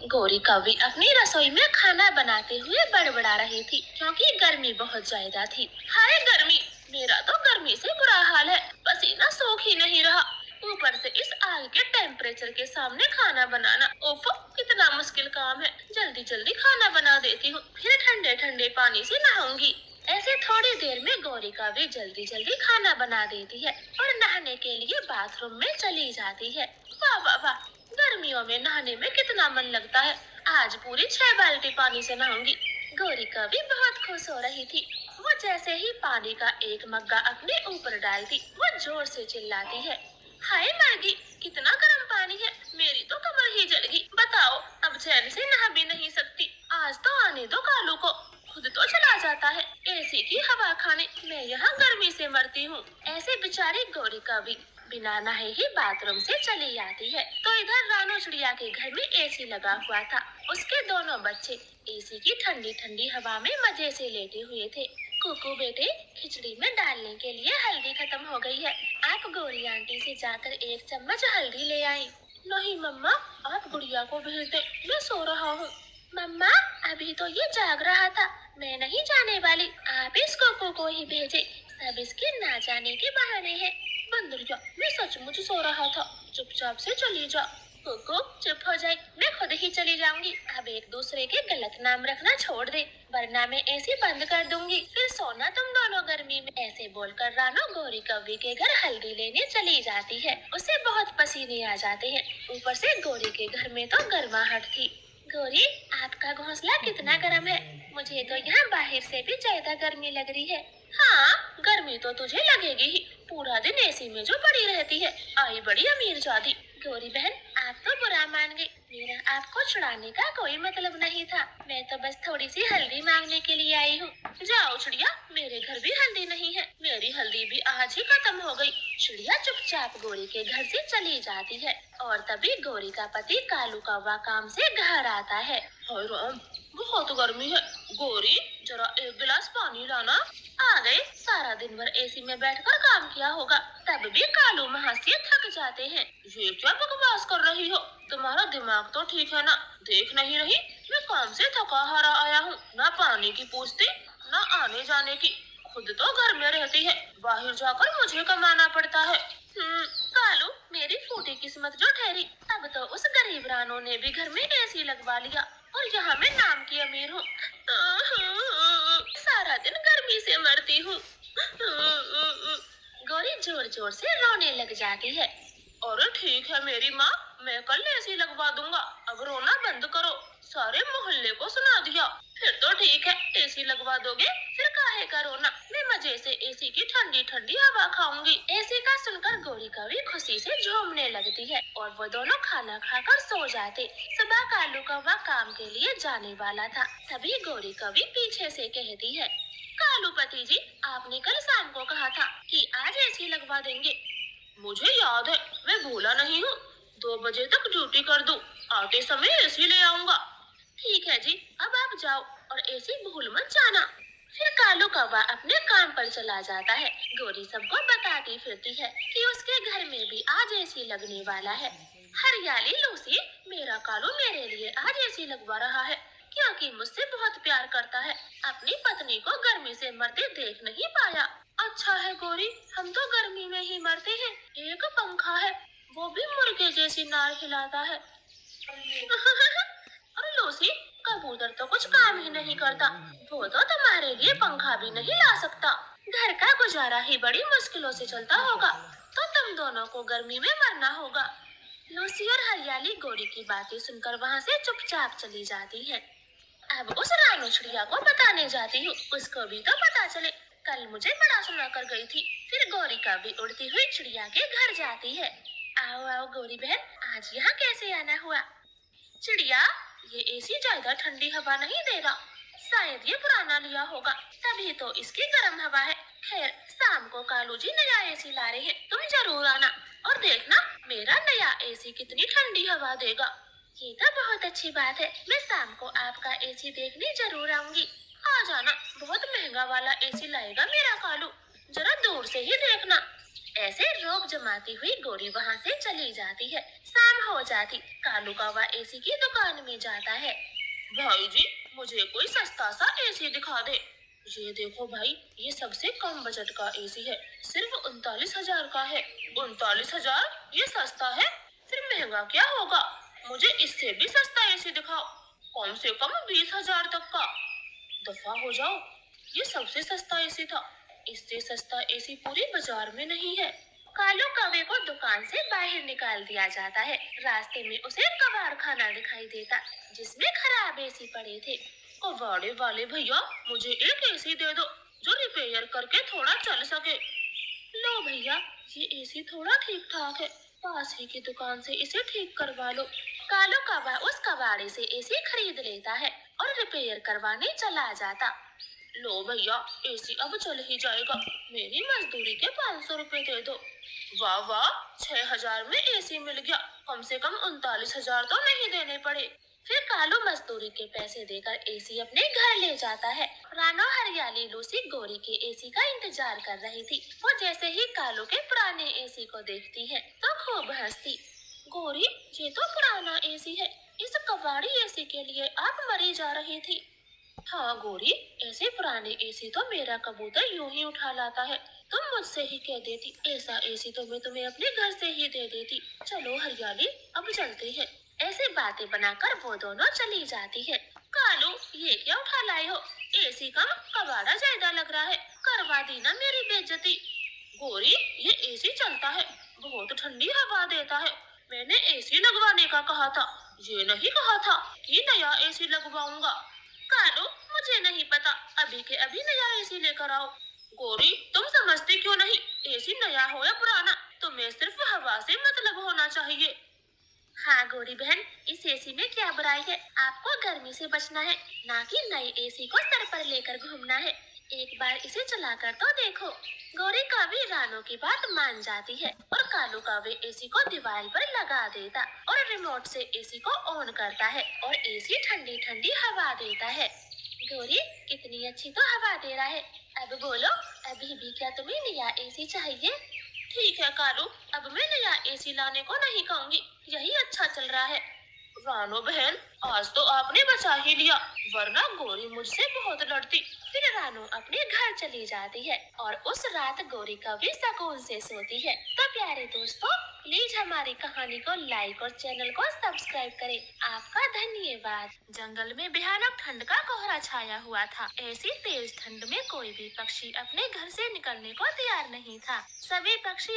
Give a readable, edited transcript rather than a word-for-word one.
गौरी कौवी अपनी रसोई में खाना बनाते हुए बड़बड़ा रही थी क्योंकि गर्मी बहुत ज्यादा थी। हाय गर्मी, मेरा तो गर्मी से बुरा हाल है, पसीना सोख ही नहीं रहा। ऊपर से इस आग के टेम्परेचर के सामने खाना बनाना, ओफो कितना मुश्किल काम है। जल्दी जल्दी खाना बना देती हूँ, फिर ठंडे ठंडे पानी से नहाऊंगी। ऐसे थोड़ी देर में गौरी कौवी जल्दी जल्दी खाना बना देती है और नहाने के लिए बाथरूम में चली जाती है। वाह वाह वाह, गर्मियों में नहाने में कितना मन लगता है। आज पूरी 6 बाल्टी पानी से नहाऊंगी। गौरी कभी बहुत खुश हो रही थी। वो जैसे ही पानी का एक मग्गा अपने ऊपर डालती, वो जोर से चिल्लाती है, हाय मैगी, कितना गर्म पानी है, मेरी तो कमर ही जल गई। बताओ, अब चैन से नहा भी नहीं सकती। आज तो आने दो कालू को, खुद तो चला जाता है एसी की हवा खाने, मैं यहाँ गर्मी से मरती हूँ। ऐसे बेचारी गौरी कभी बिना नहाए ही बाथरूम से चली आती है तो इधर रानो चिड़िया के घर में एसी लगा हुआ था। उसके दोनों बच्चे एसी की ठंडी ठंडी हवा में मजे से लेटे हुए थे। कुकू बेटे, खिचड़ी में डालने के लिए हल्दी खत्म हो गई है, आप गौरी आंटी से जाकर 1 चम्मच हल्दी ले आई। नहीं मम्मा, आप गुड़िया को भेज दे, मैं सो रहा हूँ। मम्मा, अभी तो ये जाग रहा था, मैं नहीं जाने वाली, आप इस कुकू को ही भेजे, सब इसके ना जाने के बहाने हैं। बंदरिया, मैं सचमुच सो रहा था, चुपचाप से चली जा। कुकू चुप हो जाए, मैं खुद ही चली जाऊंगी। अब एक दूसरे के गलत नाम रखना छोड़ दे, वरना मैं ऐसे बंद कर दूंगी, फिर सोना तुम दोनों गर्मी में। ऐसे बोलकर रानो गौरी कौवी के घर हल्दी लेने चली जाती है। उसे बहुत पसीने आ जाते हैं, ऊपर से गौरी के घर में तो गर्माहट थी। गौरी, आपका घोंसला कितना गर्म है, मुझे तो यहाँ बाहर से भी ज्यादा गर्मी लग रही है। हाँ, गर्मी तो तुझे लगेगी ही, पूरा दिन एसी में जो पड़ी रहती है, आई बड़ी अमीर जादी। गौरी बहन, आप तो बुरा मान गई, मेरा आपको छुड़ाने का कोई मतलब नहीं था, मैं तो बस थोड़ी सी हल्दी मांगने के लिए आई हूँ। जाओ चिड़िया, मेरे घर भी हल्दी नहीं है, मेरी हल्दी भी आज ही खत्म हो गई। चिड़िया चुपचाप गौरी के घर से चली जाती है और तभी गौरी का पति कालू कौवा काम से घर आता है। हाय राम, बहुत गर्मी है, गौरी जरा 1 गिलास पानी लाना। आ गए, सारा दिन भर एसी में बैठकर काम किया होगा, तब भी कालू महाशय थक जाते हैं। ये क्या बकवास कर रही हो, तुम्हारा दिमाग तो ठीक है ना, देख नहीं रही मैं काम से थका हारा आया हूँ, ना पानी की पूछती ना आने जाने की, खुद तो घर में रहती है, बाहर जाकर मुझे कमाना पड़ता है। कालू, मेरी फूटी किस्मत जो ठहरी, अब तो उस गरीब रानो ने भी घर में एसी लगवा लिया और यहाँ मैं नाम की अमीर हूँ। सारा दिन गर्मी से मरती हूँ। गौरी जोर जोर से रोने लग जाती है। अरे ठीक है मेरी माँ, मैं कल एसी लगवा दूंगा, अब रोना बंद करो, सारे मोहल्ले को सुना दिया। फिर तो ठीक है, एसी लगवा दोगे, फिर काहे का रोना, मैं मजे से एसी की ठंडी ठंडी हवा खाऊंगी। एसी का सुनकर गौरी कौवी खुशी से झूमने लगती है और वो दोनों खाना खाकर सो जाते। सुबह कालू कौवा काम के लिए जाने वाला था, तभी गौरी कौवी पीछे से कहती है, कालू पति जी, आपने कल शाम को कहा था कि आज एसी लगवा देंगे। मुझे याद है, मैं भूला नहीं हूँ, 2 बजे तक ड्यूटी कर दूं, आते समय एसी ले आऊंगा। ठीक है जी, अब आप जाओ और एसी भूल मत जाना। फिर कालू कौवा अपने काम पर चला जाता है। गौरी सबको बताती फिरती है कि उसके घर में भी आज एसी लगने वाला है। हरियाली लूसी, मेरा कालू मेरे लिए आज एसी लगवा रहा है क्योंकि मुझसे बहुत प्यार करता है, अपनी पत्नी को गर्मी से मरते देख नहीं पाया। अच्छा है गौरी, हम तो गर्मी में ही मरते हैं, एक पंखा है, वो भी मुर्गे जैसी नार हिलाता है। और लूसी, कबूतर तो कुछ काम ही नहीं करता, वो तो तुम्हारे लिए पंखा भी नहीं ला सकता, घर का गुजारा ही बड़ी मुश्किलों से चलता होगा, तो तुम दोनों को गर्मी में मरना होगा। लूसी और हरियाली गौरी की बातें सुनकर वहाँ से चुपचाप चली जाती है। अब उस रानो चिड़िया को बताने जाती हूँ, उसको भी तो पता चले, कल मुझे बड़ा सुना कर गई थी। फिर गौरी का भी उड़ती हुई चिड़िया के घर जाती है। आओ आओ गौरी बहन, आज यहाँ कैसे आना हुआ? चिड़िया, ये एसी ज्यादा ठंडी हवा नहीं दे रहा, शायद ये पुराना लिया होगा, तभी तो इसकी गर्म हवा है। खैर, शाम को कालू जी नया एसी ला रहे हैं, तुम जरूर आना और देखना मेरा नया एसी कितनी ठंडी हवा देगा। ये तो बहुत अच्छी बात है, मैं शाम को आपका एसी देखने जरूर आऊंगी। आ जाना, बहुत महंगा वाला एसी लाएगा मेरा कालू, जरा दूर से ही देखना। ऐसे रोब जमाती हुई गोरी वहाँ से चली जाती है। शाम हो जाती, कालू कौवा एसी की दुकान में जाता है। भाई जी, मुझे कोई सस्ता सा एसी दिखा दे। ये देखो भाई, ये सबसे कम बजट का एसी है, सिर्फ 39,000 का है। 39,000? ये सस्ता है? फिर महंगा क्या होगा? मुझे इससे भी सस्ता एसी दिखाओ, कम से कम 20,000 तक का। दफा हो जाओ, ये सबसे सस्ता एसी था। इससे सस्ता एसी पूरी बाजार में नहीं है। कालू कौवे को दुकान से बाहर निकाल दिया जाता है। रास्ते में उसे कबाड़ खाना दिखाई देता, जिसमें खराब एसी पड़े थे। कबाड़े वाले भैया, मुझे एक एसी दे दो जो रिपेयर करके थोड़ा चल सके। लो भैया, ये एसी थोड़ा ठीक ठाक है, पास ही की दुकान से इसे ठीक करवा लो। कालू कौवा उस कबाड़े से एसी खरीद लेता है और रिपेयर करवाने चला जाता। लो भैया, एसी अब चल ही जाएगा, मेरी मजदूरी के 500 रुपए दे दो। वाह वाह, 6,000 में एसी मिल गया, कम से कम 39,000 तो नहीं देने पड़े। फिर कालू मजदूरी के पैसे देकर एसी अपने घर ले जाता है। रानो हरियाली लूसी गोरी के एसी का इंतजार कर रही थी। वो जैसे ही कालू के पुराने एसी को देखती है तो खूब हंसती। गोरी, ये तो पुराना एसी है, इस कबाड़ी एसी के लिए आप मरी जा रही थी। हाँ गोरी, ऐसे पुराने एसी तो मेरा कबूतर यूं ही उठा लाता है। तुम मुझसे ही कह देती, ऐसा एसी तो मैं तुम्हें अपने घर से ही दे देती। चलो हरियाली, अब चलते हैं। ऐसे बातें बनाकर वो दोनों चली जाती है। कालू, ये क्या उठा लाए हो? एसी कम, कबाड़ा ज्यादा लग रहा है, करवा दी ना मेरी बेइज्जती। गोरी, ये एसी चलता है, बहुत ठंडी हवा देता है। मैंने एसी लगवाने का कहा था, ये नहीं कहा था कि नया एसी लगवाऊंगा। कालू, मुझे नहीं पता, अभी के अभी नया एसी लेकर आओ। गोरी, तुम समझती क्यों नहीं? एसी नया हो या पुराना, तुम्हें सिर्फ हवा से मतलब होना चाहिए। हाँ गोरी बहन, इस एसी में क्या बुराई है? आपको गर्मी से बचना है, ना कि नए एसी को सर पर लेकर घूमना है। एक बार इसे चलाकर तो देखो। गोरी कौवे रानो की बात मान जाती है और कालू कौवे एसी को दीवार पर लगा देता और रिमोट से एसी को ऑन करता है और एसी ठंडी ठंडी हवा देता है। गोरी, कितनी अच्छी तो हवा दे रहा है। अब बोलो, अभी भी क्या तुम्हें नया एसी चाहिए? ठीक है कालू, अब मैं नया एसी लाने को नहीं कहूंगी, यही अच्छा चल रहा है। रानो बहन, आज तो आपने बचा ही लिया, वरना गोरी मुझसे बहुत लड़ती। फिर रानो अपने घर चली जाती है और उस रात गोरी कभी सुकून से सोती है। तो प्यारे दोस्तों, प्लीज हमारी कहानी को लाइक और चैनल को सब्सक्राइब करें। आपका धन्यवाद। जंगल में भयानक ठंड का कोहरा छाया हुआ था। ऐसी तेज ठंड में कोई भी पक्षी अपने घर से निकलने को तैयार नहीं था। सभी पक्षी